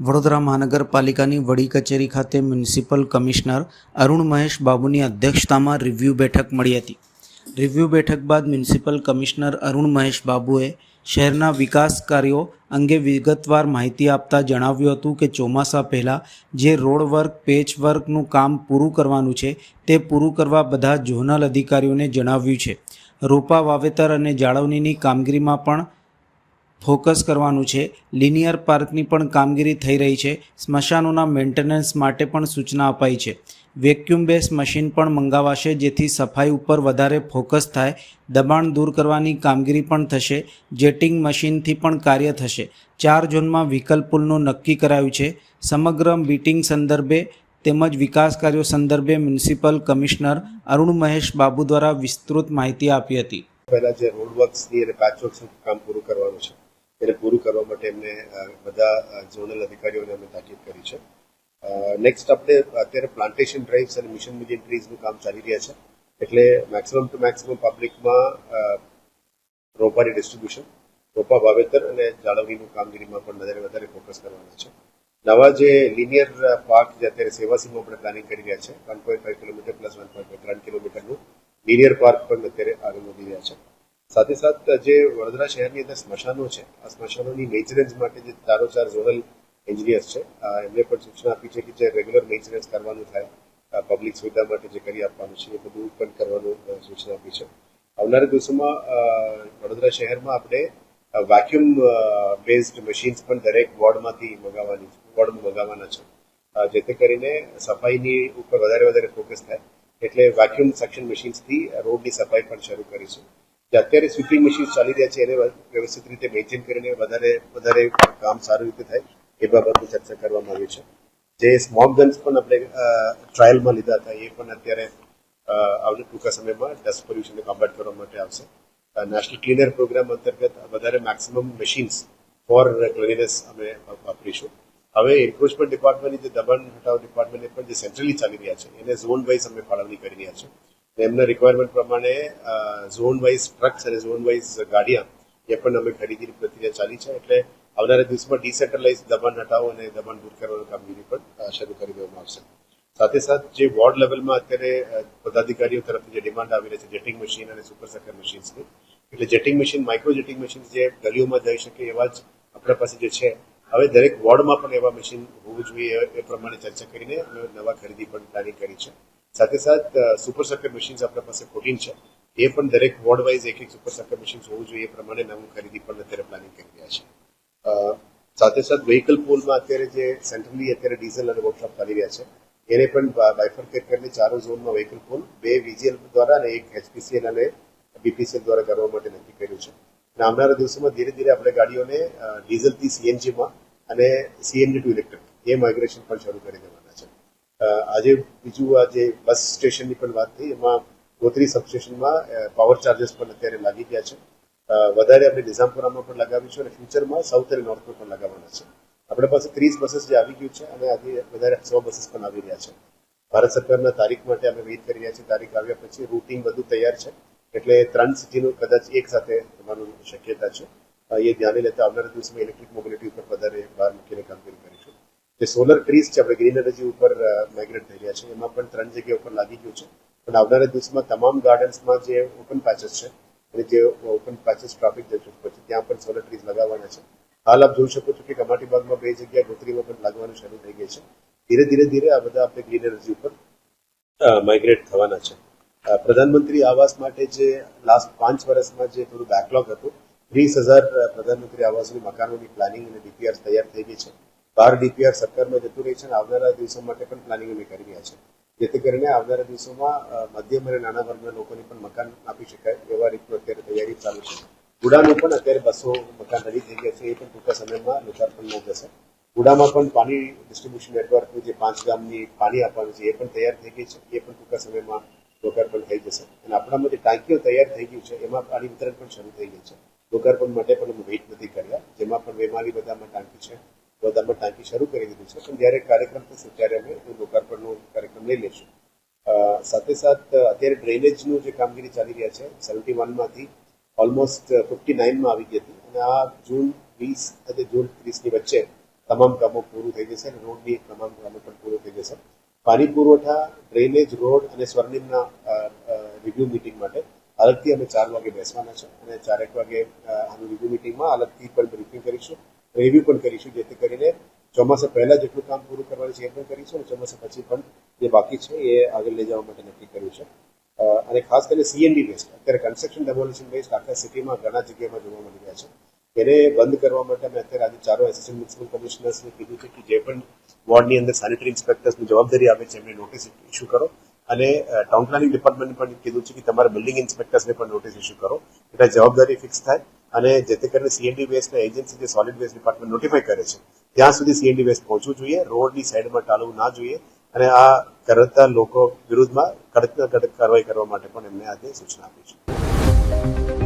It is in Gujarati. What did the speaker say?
વડોદરા મહાનગરપાલિકાની વડી કચેરી ખાતે મ્યુનિસિપલ કમિશનર અરુણ મહેશ બાબુની અધ્યક્ષતામાં રિવ્યૂ બેઠક મળી હતી. રિવ્યૂ બેઠક બાદ મ્યુનિસિપલ કમિશનર અરુણ મહેશ બાબુએ શહેરના વિકાસ કાર્યો અંગે વિગતવાર માહિતી આપતા જણાવ્યું હતું કે ચોમાસા પહેલાં જે રોડ વર્ક, પેચ વર્કનું કામ પૂરું કરવાનું છે તે પૂરું કરવા બધા ઝોનલ અધિકારીઓને જણાવ્યું છે. રોપા વાવેતર અને જાળવણીની કામગીરીમાં પણ ફોકસ કરવાનું છે. લિનિયર પાર્કની પણ કામગીરી થઈ રહી છે. સ્મશાનોના મેન્ટેનન્સ માટે પણ સૂચના અપાઈ છે. વેક્યુમ બેસ મશીન પણ મંગાવાશે જેથી સફાઈ ઉપર વધારે ફોકસ થાય. દબાણ દૂર કરવાની કામગીરી પણ થશે. જેટિંગ મશીનથી પણ કાર્ય થશે. 4 ઝોનમાં વિકલ્પ પુલનું નક્કી કરાયું છે. સમગ્ર મીટિંગ સંદર્ભે તેમજ વિકાસ કાર્યો સંદર્ભે મ્યુનિસિપલ કમિશનર અરુણ મહેશ બાબુ દ્વારા વિસ્તૃત માહિતી આપી હતી. પહેલા જે રોડ વર્ક્સની અને પેચ વર્ક્સનું કામ પૂરું કરવાનું છે એને પૂરું કરવા માટે એમને બધા ઝોનલ અધિકારીઓને અમે તાકીદ કરી છે. નેક્સ્ટ આપણે અત્યારે પ્લાન્ટેશન ડ્રાઇવ્સ અને મિશન મિલિયન ટ્રીઝનું કામ ચાલી રહ્યા છે. એટલે મેક્સિમમ ટુ મેક્સિમમ પબ્લિકમાં રોપાની ડિસ્ટ્રીબ્યુશન, રોપા વાવેતર અને જાળવણીનું કામગીરીમાં પણ વધારે ફોકસ કરવાનું છે. નવા જે લિનિયર પાર્ક જે અત્યારે સેવાસીમાં આપણે પ્લાનિંગ કરી રહ્યા છે 1.5 કિલોમીટર પ્લસ 1.3 કિલોમીટરનું લિનિયર પાર્ક પણ અત્યારે આગળ વધી રહ્યા છે. સાથે જે વડોદરા શહેરની અંદર સ્મશાનો છે, આ સ્મશાનોની મેન્ટેનન્સ માટે જે 4 ઝોનલ એન્જિનિયર્સ છે એમને પણ સૂચના આપી છે કે જે રેગ્યુલર મેન્ટેનન્સ કરવાનું થાય, પબ્લિક સુવિધા માટે જે કરી આપવાનું છે એ બધું પણ કરવાનું સૂચના આપી છે. આવનારા દિવસોમાં વડોદરા શહેરમાં આપણે વેક્યુમ બેઝડ મશીન્સ પણ દરેક વોર્ડમાં મગાવવાના છે, જેથી કરીને સફાઈની ઉપર વધારે ફોકસ થાય. એટલે વેક્યુમ સેક્શન મશીન્સથી રોડની સફાઈ પણ શરૂ કરીશું. જે અત્યારે સ્વીપિંગ મશીન ચાલી રહ્યા છે એને વ્યવસ્થિત રીતે મેન્ટેન કરીને વધારે કામ સારી રીતે થાય એ બાબતની ચર્ચા કરવામાં આવી છે. જે સ્મોક ગન્સ પણ આપણે ટ્રાયલમાં લીધા હતા એ પણ અત્યારે આવનાર ટૂંકા સમયમાં ડસ્ટ પોલ્યુશનને કોમ્બેટ કરવા માટે આવશે. નેશનલ ક્લીનર પ્રોગ્રામ અંતર્ગત વધારે મેક્સિમમ મશીન્સ ફોર ક્લીનનેસ અમે વાપરીશું. હવે એન્ફોર્સમેન્ટ ડિપાર્ટમેન્ટની જે દબાણ હટાવ ડિપાર્ટમેન્ટ પણ જે સેન્ટ્રલી ચાલી રહ્યા છે એને ઝોન વાઇઝ અમે ફાળવણી કરી રહ્યા છે. એમના રિક્વાયરમેન્ટ પ્રમાણે ઝોન વાઇઝ ટ્રક્સ અને ઝોન વાઇઝ ગાડીયા એ પણ અમે ખરીદીની પ્રક્રિયા ચાલી છે. એટલે આવનારા દિવસમાં ડિસેન્ટ્રલાઇઝ દબાણ હટાવો અને દબાણ દૂર કરવાની કામગીરી પણ શરૂ કરી દેવામાં આવશે. સાથે જે વોર્ડ લેવલમાં અત્યારે પદાધિકારીઓ તરફથી જે ડિમાન્ડ આવી રહી છે જેટિંગ મશીન અને સુપર સકર મશીન્સની, એટલે jetting machine, micro jetting machine જે ગલીઓમાં જઈ શકે એવા જ આપણા પાસે જે છે, હવે દરેક વોર્ડમાં પણ એવા મશીન હોવું જોઈએ એ પ્રમાણે ચર્ચા કરીને અમે નવા ખરીદી પણ પ્લાનિંગ કરી છે. સાથે સુપર સકર મશીન્સ આપણા પાસે 14 છે, એ પણ દરેક વોર્ડ વાઇઝ એક સુપર સકર મશીન હોવું જોઈએ એ પ્રમાણે નવું ખરીદી પણ અત્યારે પ્લાનિંગ કરી રહ્યા છે. સાથે વ્હીકલ પૂલમાં અત્યારે જે સેન્ટ્રલી અત્યારે ડીઝલ અને વર્કશોપ ચાલી રહ્યા છે એને પણ બાયફર્કેટ કરીને 4 ઝોનમાં વ્હીકલ પૂલ 2 VGL દ્વારા અને 1 HPCL અને BPCL દ્વારા કરવા માટે નક્કી કર્યું છે. અને આવનારા દિવસોમાં ધીરે આપણે ગાડીઓને ડીઝલથી CNGમાં અને CNG to electric A migration પણ શરૂ કરી દેવાના છે. આજે બીજું જે બસ સ્ટેશનની પણ વાત થઈ, એમાં ગોત્રી સબસ્ટેશનમાં પાવર ચાર્જર્સ પણ અત્યારે લાગી ગયા છે. વધારે આપણે નિઝામપુરામાં પણ લગાવીશું અને ફ્યુચરમાં સાઉથ અને નોર્થમાં પણ લગાવવાના છે. આપણા પાસે 30 બસીસ જે આવી ગયું છે અને આજે વધારે 100 બસીસ પણ આવી રહ્યા છે. ભારત સરકારના તારીખ માટે અમે વેઇટ કરી રહ્યા છીએ. તારીખ આવ્યા પછી રૂટિંગ બધું તૈયાર છે, એટલે 3 સિટીનું કદાચ એક સાથે થવાનું શક્યતા છે. એ ધ્યાને લેતા આવનારા દિવસમાં ઇલેક્ટ્રિક મોબિલિટી ઉપર વધારે ભાર મૂકીને કામગીરી કરીશું. જે સોલર ટ્રીઝ છે આપણે ગ્રીન એનર્જી ઉપર માઇગ્રેટ થઈ રહ્યા છે, એમાં પણ 3 જગ્યા ઉપર લાગી ગયું છે. પણ આવનારા દિવસમાં તમામ ગાર્ડન્સમાં જે ઓપન પેચેસ છે અને જે ઓપન પેચેસ ટ્રાફિક જંકશન પર છે ત્યાં પણ સોલર ટ્રીઝ લગાવવાના છે. હાલ આપ જોઈ શકો છો કે કમાટી બાગમાં 2 જગ્યા, ગોત્રીમાં પણ લાગવાનું શરૂ થઈ ગઈ છે. ધીરે આ બધા આપણે ગ્રીન એનર્જી ઉપર માઇગ્રેટ થવાના છે. પ્રધાનમંત્રી આવાસ માટે જે લાસ્ટ 5 વર્ષમાં જે થોડું બેકલોગ હતું, 30,000 પ્રધાનમંત્રી આવાસની મકાનોની પ્લાનિંગ અને DPR તૈયાર થઈ ગઈ છે. 12 DPR સરકારમાં જતું રહી છે અને આવનારા દિવસો માટે પણ પ્લાનિંગ અમે કરી રહ્યા છે, જેથી કરીને આવનારા દિવસોમાં મધ્યમ અને નાના વર્ગના લોકોને પણ મકાન આપી શકાય એવા રીતનું અત્યારે તૈયારી ચાલુ છે. ઉડાનું પણ અત્યારે 200 મકાન રેડી થઈ ગયા છે, એ પણ ટૂંકા સમયમાં લોકાર્પણમાં જશે. ઉડામાં પણ પાણી ડિસ્ટ્રીબ્યુશન નેટવર્કનું જે 5 ગામની પાણી આપવાનું છે એ પણ તૈયાર થઈ ગઈ છે, એ પણ ટૂંકા સમયમાં લોકાર્પણ થઈ જશે. અને આપણામાં જે ટાંકીઓ તૈયાર થઈ ગયું છે એમાં પાણી વિતરણ પણ શરૂ થઈ ગયું છે. લોકાર્પણ માટે પણ અમે વેઇટ નથી કર્યા, જેમાં પણ વેમાલી બધામાં ટાંકી છે, બધામાં ટાંકી શરૂ કરી દીધી છે. પણ જ્યારે કાર્યક્રમ થશે ત્યારે અમે લોકાર્પણનો કાર્યક્રમ લઈ લઈશું. સાથે અત્યારે ડ્રેનેજનું જે કામગીરી ચાલી રહ્યા છે, 71માંથી ઓલમોસ્ટ 59માં આવી ગઈ હતી અને આ જૂન 20 અને જૂન 30ની વચ્ચે તમામ કામો પૂરું થઈ જશે અને રોડની તમામ કામો પણ પૂરું થઈ જશે. પાણી પુરવઠા, ડ્રેનેજ, રોડ અને સ્વર્ણિમના રિવ્યુ મિટિંગ માટે અલગથી અમે 4 વાગે બેસવાના છે અને 4 વાગે આનું રિવ્યુ મિટિંગમાં અલગથી પણ બ્રીફિંગ કરીશું, રિવ્યુ પણ કરીશું, જેથી કરીને ચોમાસા પહેલા જેટલું કામ પૂરું કરવાનું છે એ પણ કરીશું અને ચોમાસા પછી પણ જે બાકી છે એ આગળ લઈ જવા માટે નક્કી કર્યું છે. અને ખાસ કરીને સીએનડી વેસ્ટ, અત્યારે કન્સ્ટ્રક્શન ડેમોલિશન વેસ્ટ આખા સિટીમાં ઘણા જગ્યામાં જોવા મળી રહ્યા છે. એને બંધ કરવા માટે અમે અત્યારે આજે 4 એસિસ્ટન્ટ મ્યુનિસિપલ કમિશનર્સને કીધું છે કે જે પણ વોર્ડની અંદર સેનિટરી ઇન્સ્પેક્ટર્સની જવાબદારી આવે છે એમને નોટિસ ઇસ્યુ કરો અને ટાઉન પ્લાનિંગ ડિપાર્ટમેન્ટને પણ કીધું છે કે તમારા બિલ્ડિંગ ઇન્સ્પેક્ટર્સને પણ નોટિસ ઇસ્યુ કરો એટલે જવાબદારી ફિક્સ થાય અને જેથી કરીને સીએનડી વેસ્ટના એજન્સી જે સોલિડ વેસ્ટ ડિપાર્ટમેન્ટ નોટિફાઈ કરે છે ત્યાં સુધી સીએનડી વેસ્ટ પહોંચવું જોઈએ, રોડની સાઈડમાં ટાળવું ના જોઈએ અને આ કરતા લોકો વિરુદ્ધમાં કડક કાર્યવાહી કરવા માટે પણ એમને આજે સૂચના આપી છે.